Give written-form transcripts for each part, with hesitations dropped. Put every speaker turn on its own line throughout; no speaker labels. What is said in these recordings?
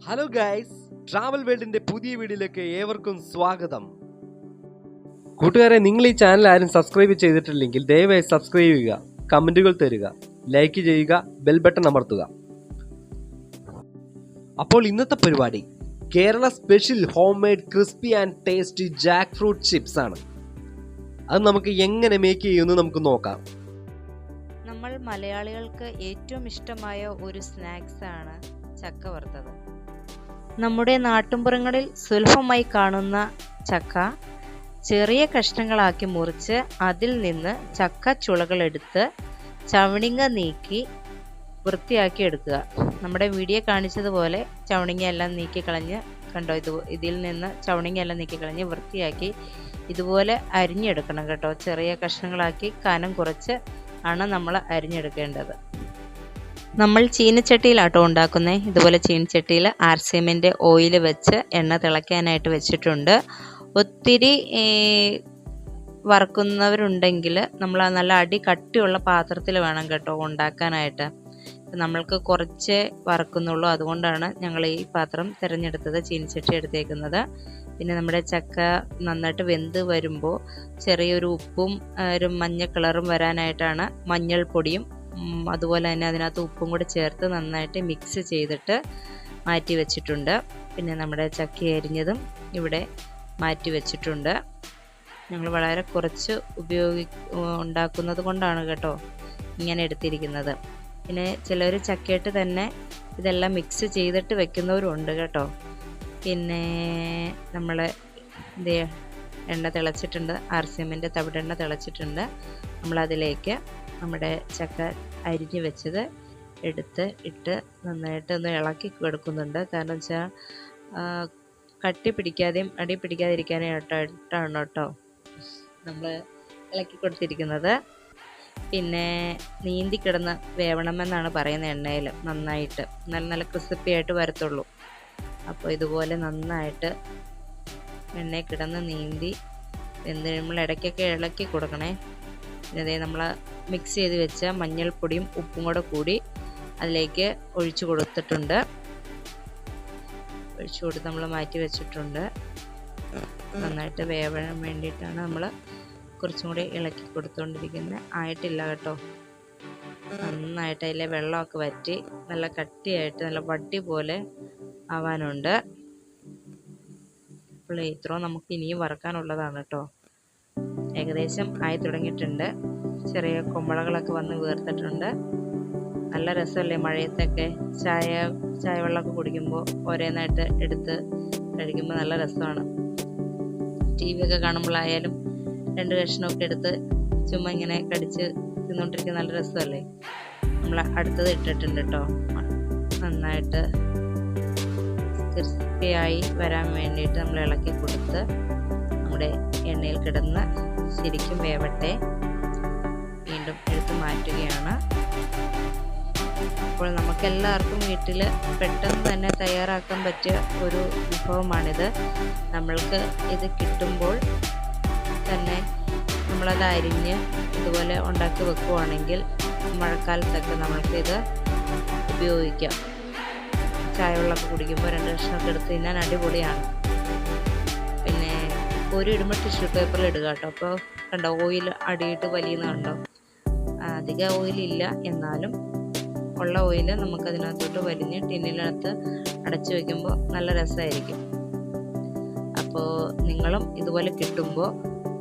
Hello guys, travel വേൾഡിന്റെ പുതിയ വീഡിയോയിലേക്ക് ഏവർക്കും സ്വാഗതം. കൂട്ടുകാരെ, നിങ്ങൾ ഈ ചാനൽ ആരും സബ്സ്ക്രൈബ് ചെയ്തിട്ടില്ലെങ്കിൽ ദയവായി സബ്സ്ക്രൈബ് ചെയ്യുക, കമന്റുകൾ തരിക, ലൈക്ക് ചെയ്യുക, ബെൽ ബട്ടൺ അമർത്തുക. അപ്പോൾ ഇന്നത്തെ പരിപാടി Kerala special home made crispy and tasty Jack fruit chips ആണ്. അത് നമുക്ക് എങ്ങനെ മേക്ക് ചെയ്യുമെന്ന് നമുക്ക് നോക്കാം.
നമ്മൾ മലയാളികൾക്ക് ഏറ്റവും ഇഷ്ടമായ ഒരു സ്നാക്സ് ആണ് ചക്ക വറുത്തത്. നമ്മുടെ നാട്ടുമ്പുറങ്ങളിൽ സുലഭമായി കാണുന്ന ചക്ക ചെറിയ കഷ്ണങ്ങളാക്കി മുറിച്ച് അതിൽ നിന്ന് ചക്ക ചുളകളെടുത്ത് ചവണിങ്ങ നീക്കി വൃത്തിയാക്കി എടുക്കുക. നമ്മുടെ വീഡിയോ കാണിച്ചതുപോലെ ചവണിങ്ങ എല്ലാം നീക്കി കളഞ്ഞ് കണ്ടോ, ഇതിൽ നിന്ന് ചവണിങ്ങ എല്ലാം നീക്കി കളഞ്ഞ് വൃത്തിയാക്കി ഇതുപോലെ അരിഞ്ഞെടുക്കണം കേട്ടോ. ചെറിയ കഷ്ണങ്ങളാക്കി കനം കുറച്ച് ആണ് നമ്മൾ അരിഞ്ഞെടുക്കേണ്ടത്. നമ്മൾ ചീനച്ചട്ടിയിലാട്ടോ ഉണ്ടാക്കുന്നത്. ഇതുപോലെ ചീനച്ചട്ടിയിൽ ആർസിഎമ്മിൻ്റെ ഓയിൽ വെച്ച് എണ്ണ തിളയ്ക്കാനായിട്ട് വെച്ചിട്ടുണ്ട്. ഒത്തിരി വറുക്കുന്നവരുണ്ടെങ്കിൽ നമ്മൾ നല്ല അടി കട്ടിയുള്ള പാത്രത്തിൽ വേണം കേട്ടോ ഉണ്ടാക്കാനായിട്ട്. നമ്മൾക്ക് കുറച്ചേ വറുക്കുന്നുള്ളൂ, അതുകൊണ്ടാണ് ഞങ്ങൾ ഈ പാത്രം തിരഞ്ഞെടുത്തത്, ചീനച്ചട്ടി എടുത്തേക്കുന്നത്. പിന്നെ നമ്മുടെ ചക്ക നന്നായിട്ട് വെന്ത് വരുമ്പോൾ ചെറിയൊരു ഉപ്പും ഒരു മഞ്ഞ കളറും വരാനായിട്ടാണ് മഞ്ഞൾപ്പൊടിയും അതുപോലെ തന്നെ അതിനകത്ത് ഉപ്പും കൂടി ചേർത്ത് നന്നായിട്ട് മിക്സ് ചെയ്തിട്ട് മാറ്റി വെച്ചിട്ടുണ്ട്. പിന്നെ നമ്മുടെ ചക്ക അരിഞ്ഞതും ഇവിടെ മാറ്റി വെച്ചിട്ടുണ്ട്. ഞങ്ങൾ വളരെ കുറച്ച് ഉണ്ടാക്കുന്നത് കൊണ്ടാണ് കേട്ടോ ഇങ്ങനെ എടുത്തിരിക്കുന്നത്. പിന്നെ ചിലർ ചക്കയിട്ട് തന്നെ ഇതെല്ലാം മിക്സ് ചെയ്തിട്ട് വെക്കുന്നവരുണ്ട് കേട്ടോ. പിന്നെ നമ്മൾ എണ്ണ തിളച്ചിട്ടുണ്ട്, ആർസിഎമ്മിൻ്റെ തവിടെണ്ണ തിളച്ചിട്ടുണ്ട്. നമ്മളതിലേക്ക് നമ്മുടെ ചക്ക അരിഞ്ഞ് വെച്ചത് ഇട്ട് നന്നായിട്ട് ഒന്ന് ഇളക്കി കൊടുക്കുന്നുണ്ട്. കാരണം വെച്ചാൽ കട്ടി പിടിക്കാതെയും അടി പിടിക്കാതിരിക്കാനായിട്ടാണ് കേട്ടോ നമ്മൾ ഇളക്കി കൊടുത്തിരിക്കുന്നത്. പിന്നെ നീന്തി കിടന്ന് വേവണമെന്നാണ് പറയുന്നത് എണ്ണയിൽ നന്നായിട്ട്, നല്ല ക്രിസ്പി ആയിട്ട് വരത്തുള്ളൂ. അപ്പോൾ ഇതുപോലെ നന്നായിട്ട് എണ്ണയിൽ കിടന്ന് നീന്തി വെന്ത് നമ്മൾ ഇടയ്ക്കൊക്കെ ഇളക്കി കൊടുക്കണേ. പിന്നെ നമ്മൾ മിക്സ് ചെയ്ത് വെച്ച മഞ്ഞൾപ്പൊടിയും ഉപ്പും കൂടി അതിലേക്ക് ഒഴിച്ചു കൊടുത്തിട്ടുണ്ട്. ഒഴിച്ചു കൊടുത്ത് നമ്മൾ മാറ്റി വെച്ചിട്ടുണ്ട്. നന്നായിട്ട് വേവാൻ വേണ്ടിയിട്ടാണ് നമ്മൾ കുറച്ചും കൂടി ഇളക്കി കൊടുത്തുകൊണ്ടിരിക്കുന്നത്. ആയിട്ടില്ല കേട്ടോ, നന്നായിട്ട് അതിലെ വെള്ളമൊക്കെ വറ്റി നല്ല കട്ടിയായിട്ട് നല്ല വടി പോലെ ആവാനുണ്ട്. അപ്പോൾ ഇത്രയും നമുക്ക് ഇനിയും വറുക്കാനുള്ളതാണ് കേട്ടോ. ഏകദേശം ആയി തുടങ്ങിയിട്ടുണ്ട്. ചെറിയ കൊമ്പളകളൊക്കെ വന്ന് വീർത്തിട്ടുണ്ട്. നല്ല രസമല്ലേ മഴയത്തൊക്കെ ചായ വെള്ളമൊക്കെ കുടിക്കുമ്പോൾ ഓരോന്നായിട്ട് എടുത്ത് കഴിക്കുമ്പോൾ നല്ല രസമാണ്. ടി വി ഒക്കെ കാണുമ്പോഴായാലും 2 കഷ്ണമൊക്കെ എടുത്ത് ചുമ്മാ ഇങ്ങനെ കടിച്ച് തിന്നുകൊണ്ടിരിക്കുന്ന നല്ല രസമല്ലേ. നമ്മൾ അടുത്തത് ഇട്ടിട്ടുണ്ട് കേട്ടോ. നന്നായിട്ട് ക്രിസ്പിയായി വരാൻ വേണ്ടിയിട്ട് നമ്മൾ ഇളക്കി കൊടുത്ത് നമ്മുടെ എണ്ണയിൽ കിടന്ന് ശരിക്കും വേവട്ടെ. വീണ്ടും എടുത്ത് മാറ്റുകയാണ്. അപ്പോൾ നമുക്കെല്ലാവർക്കും വീട്ടിൽ പെട്ടെന്ന് തന്നെ തയ്യാറാക്കാൻ പറ്റിയ ഒരു വിഭവമാണിത്. നമ്മൾക്ക് ഇത് കിട്ടുമ്പോൾ തന്നെ നമ്മളത് അരിഞ്ഞ് ഇതുപോലെ ഉണ്ടാക്കി വെക്കുവാണെങ്കിൽ മഴക്കാലത്തൊക്കെ നമ്മൾക്കിത് ഉപയോഗിക്കാം. ചായ വെള്ളമൊക്കെ കുടിക്കുമ്പോൾ 2 കഷ്ണമൊക്കെ എടുത്ത് തിന്നാൻ അടിപൊളിയാണ്. പിന്നെ ഇടുമ്പോൾ ടിഷ്യൂ പേപ്പറിൽ ഇടുക കേട്ടോ. അപ്പോൾ കണ്ടോ ഓയിൽ അടിയിട്ട് വലിയുന്ന കണ്ടോ. അധികം ഓയിലില്ല, എന്നാലും ഉള്ള ഓയിൽ നമുക്കതിനകത്തോട്ട് വലിഞ്ഞ് ടിന്നിനകത്ത് അടച്ചു വയ്ക്കുമ്പോൾ നല്ല രസമായിരിക്കും. അപ്പോൾ നിങ്ങളും ഇതുപോലെ കിട്ടുമ്പോൾ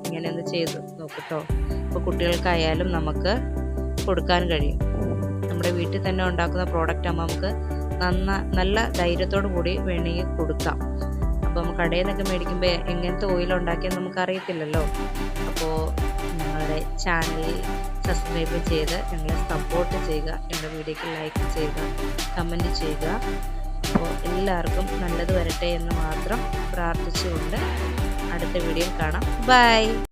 ഇങ്ങനെ ഒന്ന് ചെയ്ത് നോക്കട്ടോ. ഇപ്പോൾ കുട്ടികൾക്കായാലും നമുക്ക് കൊടുക്കാൻ കഴിയും. നമ്മുടെ വീട്ടിൽ തന്നെ ഉണ്ടാക്കുന്ന പ്രോഡക്റ്റ് ആകുമ്പോൾ നമുക്ക് നല്ല ധൈര്യത്തോടു കൂടി വേണമെങ്കിൽ കൊടുക്കാം. അപ്പോൾ നമുക്ക് കടയിൽ നിന്നൊക്കെ മേടിക്കുമ്പോൾ എങ്ങനത്തെ ഓയിൽ ഉണ്ടാക്കിയെന്ന് നമുക്ക് അറിയത്തില്ലല്ലോ. അപ്പോൾ ഞങ്ങളുടെ ചാനൽ സബ്സ്ക്രൈബ് ചെയ്ത് ഞങ്ങളെ സപ്പോർട്ട് ചെയ്യുക, ഞങ്ങളുടെ വീഡിയോയ്ക്ക് ലൈക്ക് ചെയ്യുക, കമൻറ്റ് ചെയ്യുക. അപ്പോൾ എല്ലാവർക്കും നല്ലത് വരട്ടെ എന്ന് മാത്രം പ്രാർത്ഥിച്ചുകൊണ്ട് അടുത്ത വീഡിയോയിൽ കാണാം. ബൈ.